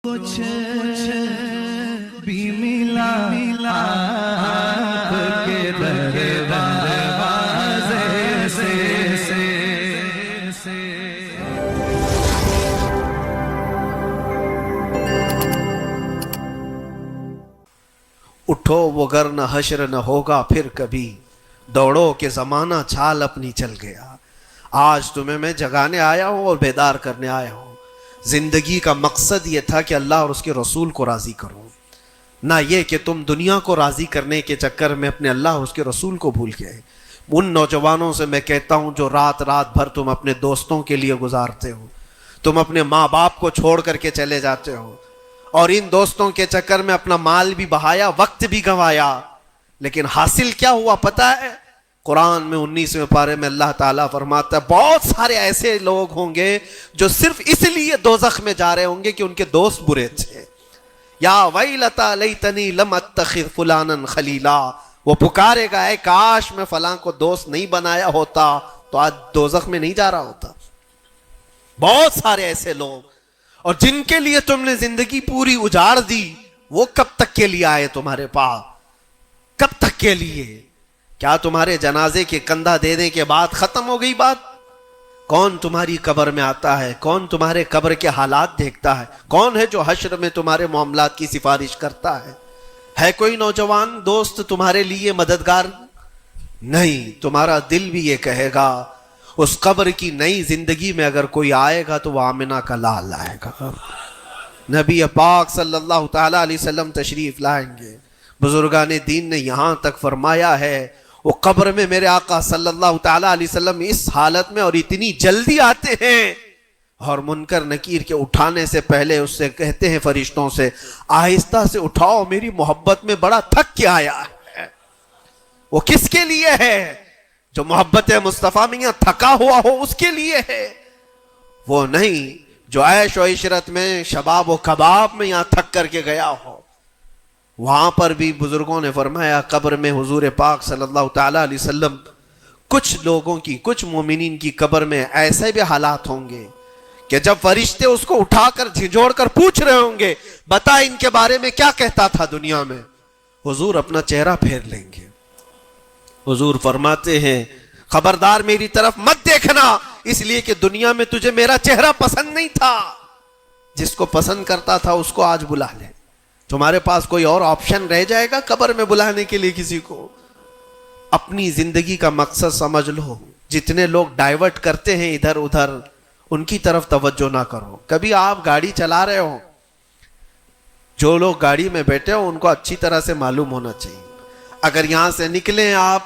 کچھ بھی ملا آپ کے دروازے سے اٹھو وہ گر نہ حشر نہ ہوگا پھر کبھی، دوڑو کہ زمانہ چھال اپنی چل گیا۔ آج تمہیں میں جگانے آیا ہوں اور بیدار کرنے آیا ہوں۔ زندگی کا مقصد یہ تھا کہ اللہ اور اس کے رسول کو راضی کروں، نہ یہ کہ تم دنیا کو راضی کرنے کے چکر میں اپنے اللہ اور اس کے رسول کو بھول گئے۔ ان نوجوانوں سے میں کہتا ہوں جو رات بھر تم اپنے دوستوں کے لیے گزارتے ہو، تم اپنے ماں باپ کو چھوڑ کر کے چلے جاتے ہو اور ان دوستوں کے چکر میں اپنا مال بھی بہایا، وقت بھی گنوایا، لیکن حاصل کیا ہوا پتہ ہے؟ قرآن میں 19ویں پارے میں اللہ تعالیٰ فرماتا ہے بہت سارے ایسے لوگ ہوں گے جو صرف اس لیے دوزخ میں جا رہے ہوں گے کہ ان کے دوست برے تھے۔ یا ویلتا لیتنی لم اتخذ فلانا خلیلا، وہ پکارے گا اے کاش میں فلاں کو دوست نہیں بنایا ہوتا تو آج دوزخ میں نہیں جا رہا ہوتا۔ بہت سارے ایسے لوگ، اور جن کے لیے تم نے زندگی پوری اجاڑ دی، وہ کب تک کے لیے آئے تمہارے پاس؟ کب تک کے لیے؟ کیا تمہارے جنازے کے کندھا دینے کے بعد ختم ہو گئی بات؟ کون تمہاری قبر میں آتا ہے؟ کون تمہارے قبر کے حالات دیکھتا ہے؟ کون ہے جو حشر میں تمہارے معاملات کی سفارش کرتا ہے؟ ہے کوئی نوجوان دوست تمہارے لیے مددگار؟ نہیں۔ تمہارا دل بھی یہ کہے گا اس قبر کی نئی زندگی میں اگر کوئی آئے گا تو وہ آمنہ کا لال آئے گا۔ نبی پاک صلی اللہ تعالیٰ علیہ وسلم تشریف لائیں گے، بزرگان دین نے یہاں تک فرمایا ہے وہ قبر میں میرے آقا صلی اللہ تعالیٰ علیہ وسلم اس حالت میں اور اتنی جلدی آتے ہیں، اور منکر نکیر کے اٹھانے سے پہلے اس سے کہتے ہیں فرشتوں سے آہستہ سے اٹھاؤ، میری محبت میں بڑا تھک کے آیا ہے۔ وہ کس کے لیے ہے؟ جو محبت مصطفیٰ میں یہاں تھکا ہوا ہو اس کے لیے ہے، وہ نہیں جو عیش و عشرت میں شباب و کباب میں یہاں تھک کر کے گیا ہو۔ وہاں پر بھی بزرگوں نے فرمایا قبر میں حضور پاک صلی اللہ تعالیٰ علیہ وسلم کچھ لوگوں کی، کچھ مومنین کی قبر میں ایسے بھی حالات ہوں گے کہ جب فرشتے اس کو اٹھا کر جھنجھوڑ کر پوچھ رہے ہوں گے بتا ان کے بارے میں کیا کہتا تھا دنیا میں، حضور اپنا چہرہ پھیر لیں گے۔ حضور فرماتے ہیں خبردار میری طرف مت دیکھنا، اس لیے کہ دنیا میں تجھے میرا چہرہ پسند نہیں تھا، جس کو پسند کرتا تھا اس کو آج بلا لے۔ تمہارے پاس کوئی اور آپشن رہ جائے گا قبر میں بلانے کے لیے کسی کو؟ اپنی زندگی کا مقصد سمجھ لو۔ جتنے لوگ ڈائیورٹ کرتے ہیں ادھر ادھر، ان کی طرف توجہ نہ کرو۔ کبھی آپ گاڑی چلا رہے ہو، جو لوگ گاڑی میں بیٹھے ہو ان کو اچھی طرح سے معلوم ہونا چاہیے، اگر یہاں سے نکلیں آپ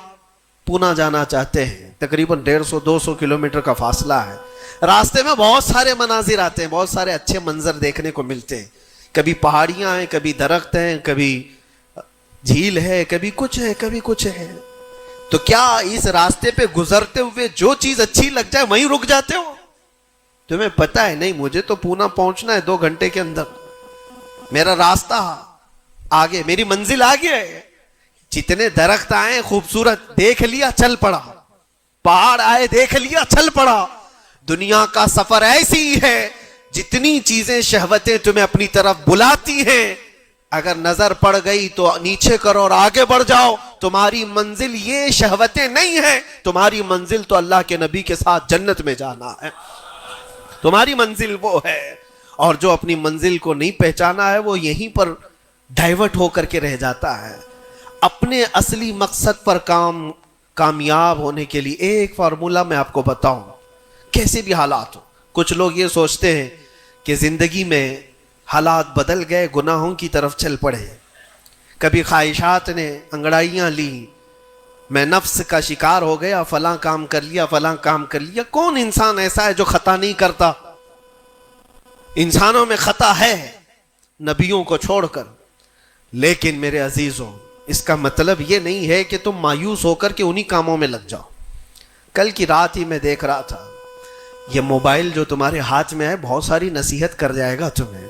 پونا جانا چاہتے ہیں، تقریباً 150-200 کلومیٹر کا فاصلہ ہے، راستے میں بہت سارے مناظر آتے ہیں، بہت سارے اچھے منظر دیکھنے کو ملتے ہیں، کبھی پہاڑیاں ہیں، کبھی درخت ہیں، کبھی جھیل ہے، کبھی کچھ ہے، کبھی کچھ ہے۔ تو کیا اس راستے پہ گزرتے ہوئے جو چیز اچھی لگ جائے وہیں رک جاتے ہو؟ تمہیں پتہ ہے نہیں مجھے تو پونا پہنچنا ہے 2 گھنٹے کے اندر، میرا راستہ آگے، میری منزل آگے ہے۔ جتنے درخت آئے خوبصورت دیکھ لیا چل پڑا، پہاڑ آئے دیکھ لیا چل پڑا۔ دنیا کا سفر ایسی ہی ہے، جتنی چیزیں شہوتیں تمہیں اپنی طرف بلاتی ہیں، اگر نظر پڑ گئی تو نیچے کرو اور آگے بڑھ جاؤ۔ تمہاری منزل یہ شہوتیں نہیں ہیں، تمہاری منزل تو اللہ کے نبی کے ساتھ جنت میں جانا ہے، تمہاری منزل وہ ہے۔ اور جو اپنی منزل کو نہیں پہچانا ہے وہ یہیں پر ڈائیورٹ ہو کر کے رہ جاتا ہے۔ اپنے اصلی مقصد پر کامیاب ہونے کے لیے ایک فارمولہ میں آپ کو بتاؤں، کیسے بھی حالات ہو۔ کچھ لوگ یہ سوچتے ہیں کہ زندگی میں حالات بدل گئے، گناہوں کی طرف چل پڑے، کبھی خواہشات نے انگڑائیاں لی، میں نفس کا شکار ہو گیا، فلاں کام کر لیا، فلاں کام کر لیا۔ کون انسان ایسا ہے جو خطا نہیں کرتا؟ انسانوں میں خطا ہے، نبیوں کو چھوڑ کر، لیکن میرے عزیزوں اس کا مطلب یہ نہیں ہے کہ تم مایوس ہو کر کے انہی کاموں میں لگ جاؤ۔ کل کی رات ہی میں دیکھ رہا تھا، یہ موبائل جو تمہارے ہاتھ میں ہے بہت ساری نصیحت کر جائے گا تمہیں۔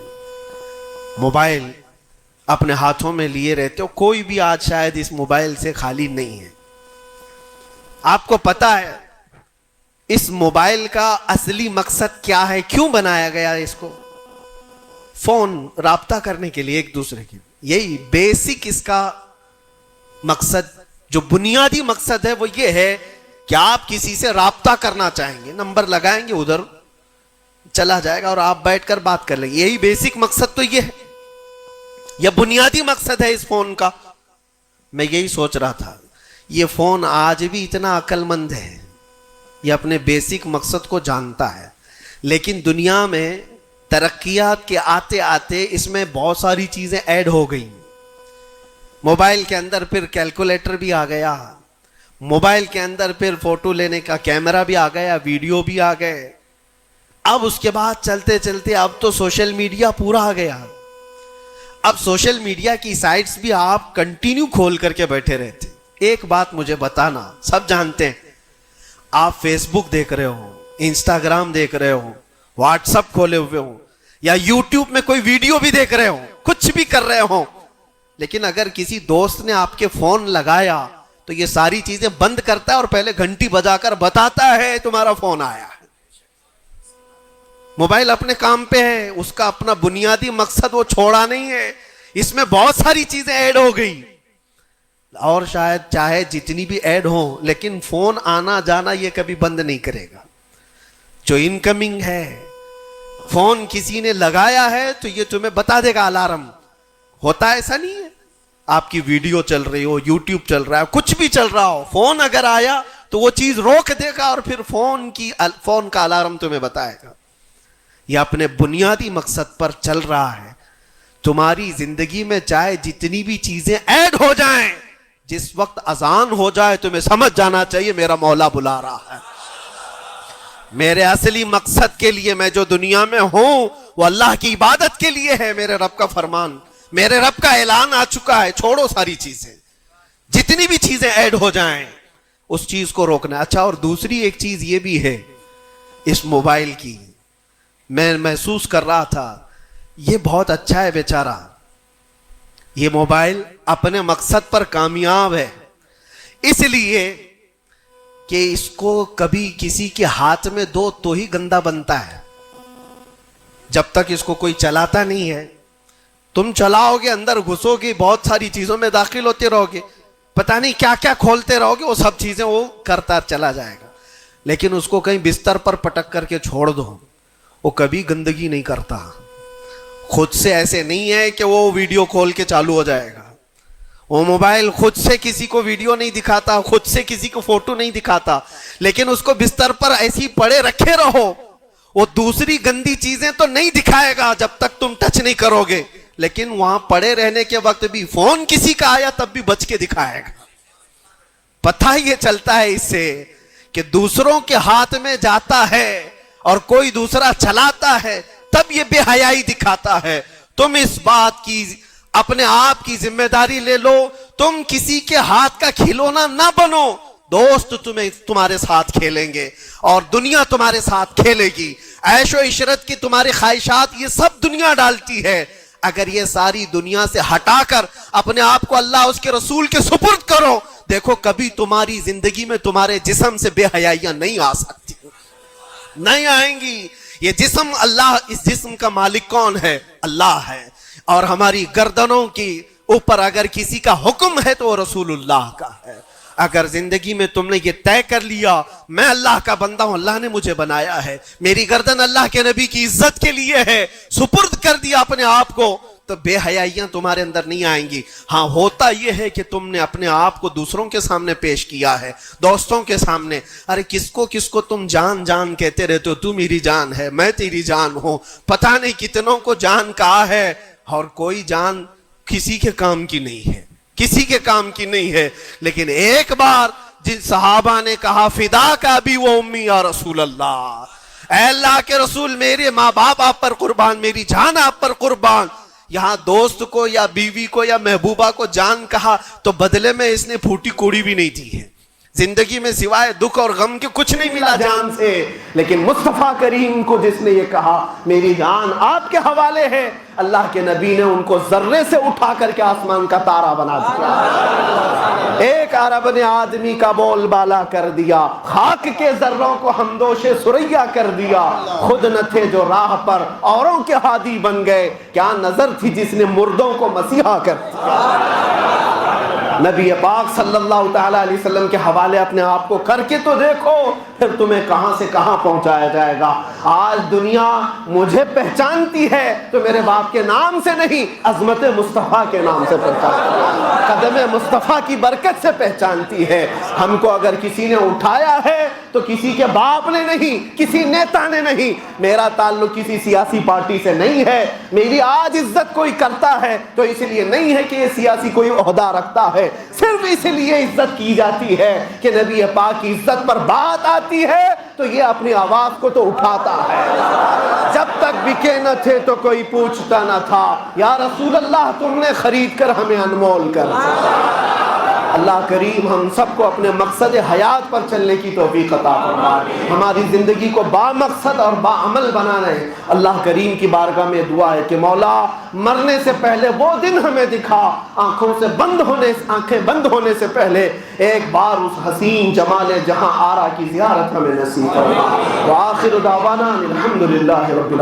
موبائل اپنے ہاتھوں میں لیے رہتے ہو، کوئی بھی آج شاید اس موبائل سے خالی نہیں ہے۔ آپ کو پتا ہے اس موبائل کا اصلی مقصد کیا ہے؟ کیوں بنایا گیا اس کو؟ فون رابطہ کرنے کے لیے ایک دوسرے کے, یہی بیسک اس کا مقصد, جو بنیادی مقصد ہے وہ یہ ہے کہ آپ کسی سے رابطہ کرنا چاہیں گے, نمبر لگائیں گے, ادھر چلا جائے گا اور آپ بیٹھ کر بات کر لیں گے. یہی بیسک مقصد تو یہ ہے, یہ بنیادی مقصد ہے اس فون کا. میں یہی سوچ رہا تھا, یہ فون آج بھی اتنا عقل مند ہے, یہ اپنے بیسک مقصد کو جانتا ہے, لیکن دنیا میں ترقیات کے آتے آتے اس میں بہت ساری چیزیں ایڈ ہو گئی. موبائل کے اندر پھر کیلکولیٹر بھی آ گیا, موبائل کے اندر پھر فوٹو لینے کا کیمرہ بھی آ گیا, ویڈیو بھی آ گئے. اب اس کے بعد چلتے چلتے اب تو سوشل میڈیا پورا آ گیا. اب سوشل میڈیا کی سائٹس بھی آپ کنٹینیو کھول کر کے بیٹھے رہتے. ایک بات مجھے بتانا, سب جانتے ہیں, آپ فیس بک دیکھ رہے ہو, انسٹاگرام دیکھ رہے ہو, واٹس ایپ کھولے ہوئے ہو, یا یوٹیوب میں کوئی ویڈیو بھی دیکھ رہے ہو, کچھ بھی کر رہے ہو, لیکن اگر کسی دوست نے آپ کے فون لگایا تو یہ ساری چیزیں بند کرتا ہے اور پہلے گھنٹی بجا کر بتاتا ہے تمہارا فون آیا ہے. موبائل اپنے کام پہ ہے, اس کا اپنا بنیادی مقصد وہ چھوڑا نہیں ہے. اس میں بہت ساری چیزیں ایڈ ہو گئی, اور شاید چاہے جتنی بھی ایڈ ہوں, لیکن فون آنا جانا یہ کبھی بند نہیں کرے گا. جو انکمنگ ہے, فون کسی نے لگایا ہے تو یہ تمہیں بتا دے گا, الارم ہوتا ہے. ایسا نہیں ہے آپ کی ویڈیو چل رہی ہو, یوٹیوب چل رہا ہے, کچھ بھی چل رہا ہو, فون اگر آیا تو وہ چیز روک دے گا اور پھر فون کا الارم تمہیں بتائے گا. یہ اپنے بنیادی مقصد پر چل رہا ہے. تمہاری زندگی میں چاہے جتنی بھی چیزیں ایڈ ہو جائیں, جس وقت اذان ہو جائے تمہیں سمجھ جانا چاہیے میرا مولا بلا رہا ہے. میرے اصلی مقصد کے لیے میں جو دنیا میں ہوں وہ اللہ کی عبادت کے لیے ہے. میرے رب کا فرمان, میرے رب کا اعلان آ چکا ہے, چھوڑو ساری چیزیں, جتنی بھی چیزیں ایڈ ہو جائیں اس چیز کو روکنا. اچھا, اور دوسری ایک چیز یہ بھی ہے اس موبائل کی, میں محسوس کر رہا تھا, یہ بہت اچھا ہے بیچارہ, یہ موبائل اپنے مقصد پر کامیاب ہے, اس لیے کہ اس کو کبھی کسی کے ہاتھ میں دو تو ہی گندا بنتا ہے. جب تک اس کو کوئی چلاتا نہیں ہے, تم چلاؤ گے, اندر گھسو گے, بہت ساری چیزوں میں داخل ہوتے رہو گے, پتہ نہیں کیا کیا کھولتے رہو گے, وہ سب چیزیں وہ کرتا چلا جائے گا. لیکن اس کو کہیں بستر پر پٹک کر کے چھوڑ دو, وہ کبھی گندگی نہیں کرتا. خود سے ایسے نہیں ہے کہ وہ ویڈیو کھول کے چالو ہو جائے گا. وہ موبائل خود سے کسی کو ویڈیو نہیں دکھاتا, خود سے کسی کو فوٹو نہیں دکھاتا, لیکن اس کو بستر پر ایسی پڑے رکھے رہو, وہ دوسری گندی چیزیں تو نہیں دکھائے گا جب تک تم ٹچ نہیں کرو گے, لیکن وہاں پڑے رہنے کے وقت بھی فون کسی کا آیا تب بھی بچ کے دکھائے گا. پتہ یہ چلتا ہے اس سے کہ دوسروں کے ہاتھ میں جاتا ہے اور کوئی دوسرا چلاتا ہے تب یہ بے حیائی دکھاتا ہے. تم اس بات کی اپنے آپ کی ذمہ داری لے لو, تم کسی کے ہاتھ کا کھلونا نہ بنو. دوست تمہارے ساتھ کھیلیں گے اور دنیا تمہارے ساتھ کھیلے گی. عیش و عشرت کی تمہاری خواہشات یہ سب دنیا ڈالتی ہے. اگر یہ ساری دنیا سے ہٹا کر اپنے آپ کو اللہ اس کے رسول کے سپرد کرو, دیکھو کبھی تمہاری زندگی میں تمہارے جسم سے بے حیائیاں نہیں آ سکتی, نہیں آئیں گی. یہ جسم اللہ, اس جسم کا مالک کون ہے؟ اللہ ہے. اور ہماری گردنوں کی اوپر اگر کسی کا حکم ہے تو وہ رسول اللہ کا ہے. اگر زندگی میں تم نے یہ طے کر لیا میں اللہ کا بندہ ہوں, اللہ نے مجھے بنایا ہے, میری گردن اللہ کے نبی کی عزت کے لیے ہے, سپرد کر دیا اپنے آپ کو, تو بے حیائیاں تمہارے اندر نہیں آئیں گی. ہاں ہوتا یہ ہے کہ تم نے اپنے آپ کو دوسروں کے سامنے پیش کیا ہے, دوستوں کے سامنے. ارے کس کو تم جان جان کہتے رہتے ہو, تو میری جان ہے, میں تیری جان ہوں. پتہ نہیں کتنوں کو جان کہا ہے اور کوئی جان کسی کے کام کی نہیں ہے, کسی کے کام کی نہیں ہے. لیکن ایک بار جن صحابہ نے کہا فدا کا بھی وہ امی یا رسول اللہ, اے اللہ کے رسول میرے ماں باپ آپ پر قربان, میری جان آپ پر قربان. یہاں دوست کو یا بیوی کو یا محبوبہ کو جان کہا تو بدلے میں اس نے پھوٹی کوڑی بھی نہیں دی ہے. زندگی میں سوائے دکھ اور غم کے کچھ نہیں ملا جان سے. لیکن مصطفیٰ کریم کو جس نے یہ کہا میری جان آپ کے حوالے ہے, اللہ کے نبی نے ان کو ذرے سے اٹھا کر کے آسمان کا تارا بنا دیا. ایک عرب نے آدمی کا بول بالا کر دیا، خاک کے ذروں کو ہمدوش سریا کر دیا، خود نہ تھے جو راہ پر اوروں کے ہادی بن گئے، کیا نظر تھی جس نے مردوں کو مسیحا کر دیا۔ نبی پاک صلی اللہ تعالیٰ علیہ وسلم کے حوالے اپنے آپ کو کر کے تو دیکھو، پھر تمہیں کہاں سے کہاں پہنچایا جائے گا۔ آج دنیا مجھے پہچانتی ہے تو میرے باپ کے نام سے نہیں، عظمت مصطفیٰ کے نام سے پہچانتی ہے، قدم مصطفیٰ کی برکت سے پہچانتی ہے۔ ہم کو اگر کسی نے اٹھایا ہے تو کسی کے باپ نے نہیں، کسی نیتا نے نہیں، میرا تعلق کسی سیاسی پارٹی سے نہیں ہے۔ میری آج عزت کوئی کرتا ہے تو اس لیے نہیں ہے کہ یہ سیاسی کوئی عہدہ رکھتا ہے، صرف اس لیے عزت کی جاتی ہے کہ نبی پاک کی عزت پر بات آتی ہے تو یہ اپنی آواز کو تو اٹھاتا ہے۔ جب تک بکے نہ تھے تو کوئی پوچھتا نہ تھا، یا رسول اللہ تم نے خرید کر ہمیں انمول کر دیا۔ اللہ کریم ہم سب کو اپنے مقصد حیات پر چلنے کی توفیق عطا فرمائے، ہماری زندگی کو با مقصد اور با عمل بنانا ہے۔ اللہ کریم کی بارگاہ میں دعا ہے کہ مولا مرنے سے پہلے وہ دن ہمیں دکھا، آنکھیں بند ہونے سے پہلے ایک بار اس حسین جمال جہاں آرا کی زیارت ہمیں نصیب فرما۔ وآخر دعوانا الحمدللہ رب العالمین۔